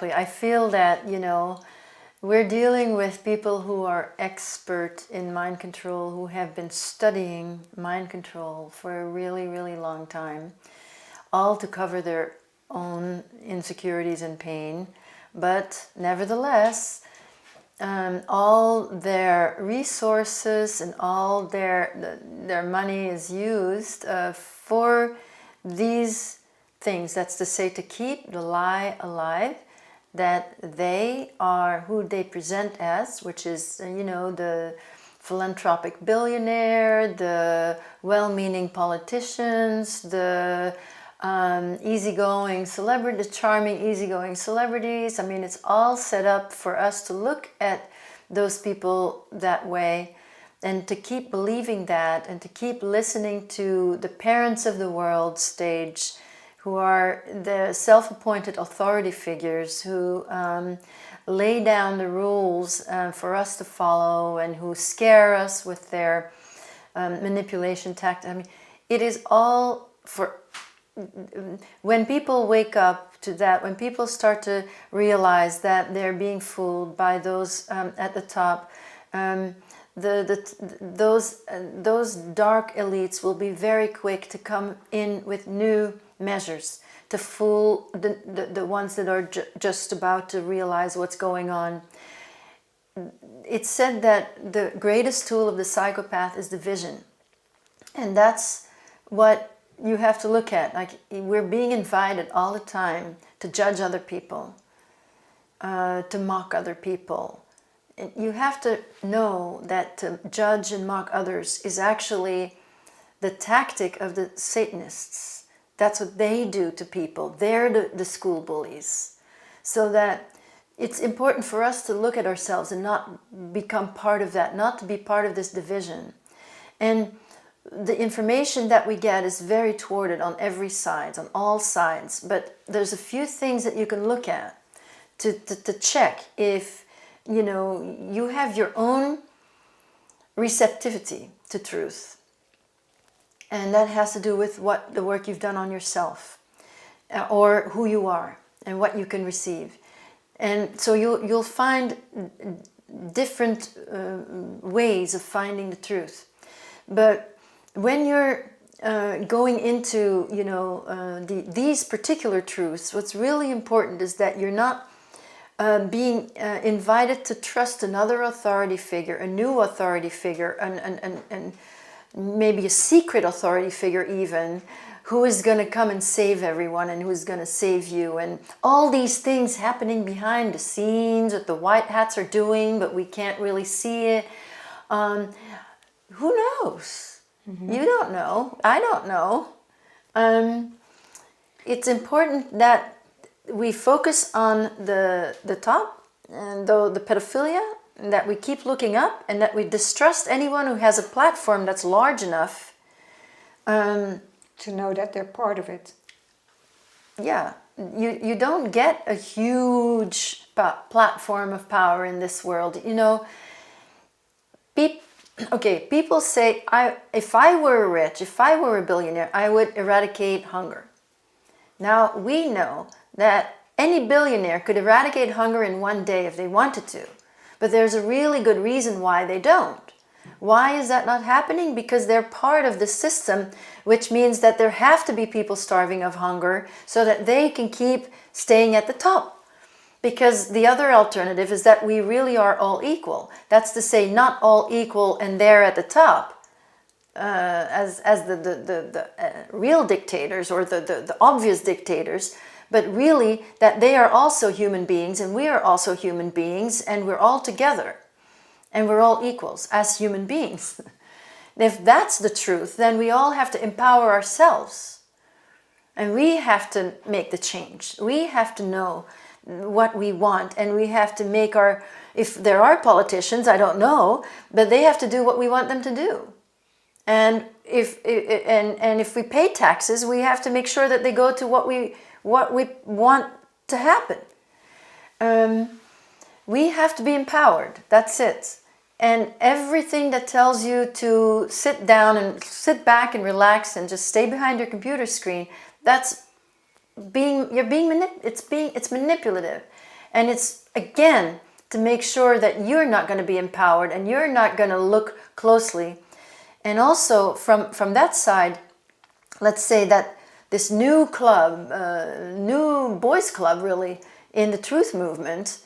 I feel that, we're dealing with people who are expert in mind control, who have been studying mind control for a really, really long time, all to cover their own insecurities and pain. But nevertheless, all their resources and all their money is used for these things. That's to say, to keep the lie alive that they are who they present as, which is, the philanthropic billionaire, the well-meaning politicians, the easygoing celebrity, the charming, easygoing celebrities. I mean, it's all set up for us to look at those people that way and to keep believing that and to keep listening to the parents of the world stage, who are the self-appointed authority figures who lay down the rules for us to follow and who scare us with their manipulation tactics. I mean, it is all for... When people wake up to that, when people start to realize that they're being fooled by those at the top, those dark elites will be very quick to come in with new measures to fool the ones that are just about to realize what's going on. It's said that the greatest tool of the psychopath is division, and that's what you have to look at. Like, we're being invited all the time to judge other people, to mock other people. And you have to know that to judge and mock others is actually the tactic of the Satanists. That's what they do to people. They're the school bullies. So that it's important for us to look at ourselves and not become part of that, not to be part of this division. And the information that we get is very thwarted on every side, on all sides. But there's a few things that you can look at to check if, you have your own receptivity to truth. And that has to do with what the work you've done on yourself, or who you are and what you can receive. And so you'll find different ways of finding the truth. But when you're going into, these particular truths, what's really important is that you're not being invited to trust another authority figure, a new authority figure, and maybe a secret authority figure even, who is going to come and save everyone and who's going to save you. And all these things happening behind the scenes, what the white hats are doing, but we can't really see it. Who knows? Mm-hmm. You don't know. I don't know. It's important that we focus on the top, and the pedophilia, and that we keep looking up, and that we distrust anyone who has a platform that's large enough to know that they're part of it. Yeah, you don't get a huge platform of power in this world. People say, if I were rich, if I were a billionaire, I would eradicate hunger. Now, we know that any billionaire could eradicate hunger in one day if they wanted to. But there's a really good reason why they don't. Why is that not happening? Because they're part of the system, which means that there have to be people starving of hunger so that they can keep staying at the top. Because the other alternative is that we really are all equal. That's to say, not all equal and they're at the top, as the real dictators or the obvious dictators, but really that they are also human beings and we are also human beings, and we're all together and we're all equals as human beings. If that's the truth, then we all have to empower ourselves and we have to make the change. We have to know what we want, and we have to make if there are politicians, I don't know, but they have to do what we want them to do. And if we pay taxes, we have to make sure that they go to what we want to happen. We have to be empowered. That's it. And everything that tells you to sit down and sit back and relax and just stay behind your computer screen, it's manipulative. And it's, again, to make sure that you're not going to be empowered and you're not going to look closely. And also from that side, let's say that this new club, new boys club really, in the truth movement,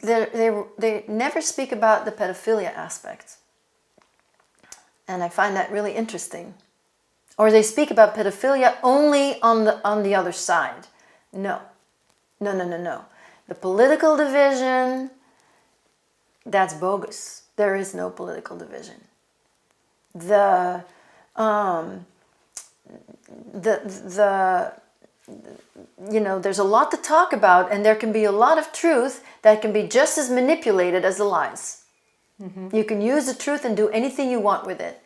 they never speak about the pedophilia aspect. And I find that really interesting. Or they speak about pedophilia only on the other side. No. No. The political division, that's bogus. There is no political division. There's a lot to talk about, and there can be a lot of truth that can be just as manipulated as the lies. Mm-hmm. You can use the truth and do anything you want with it.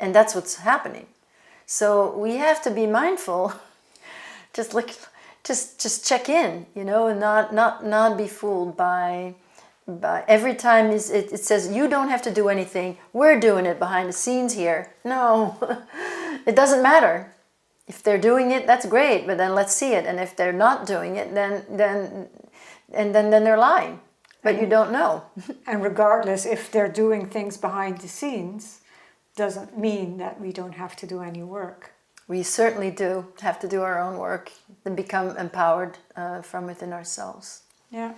And that's what's happening. So we have to be mindful. Just check in, and not be fooled by every time it says you don't have to do anything. We're doing it behind the scenes here. No, it doesn't matter. If they're doing it, that's great, but then let's see it. And if they're not doing it, then they're lying. But you don't know. And regardless, if they're doing things behind the scenes, doesn't mean that we don't have to do any work. We certainly do have to do our own work and become empowered from within ourselves. Yeah.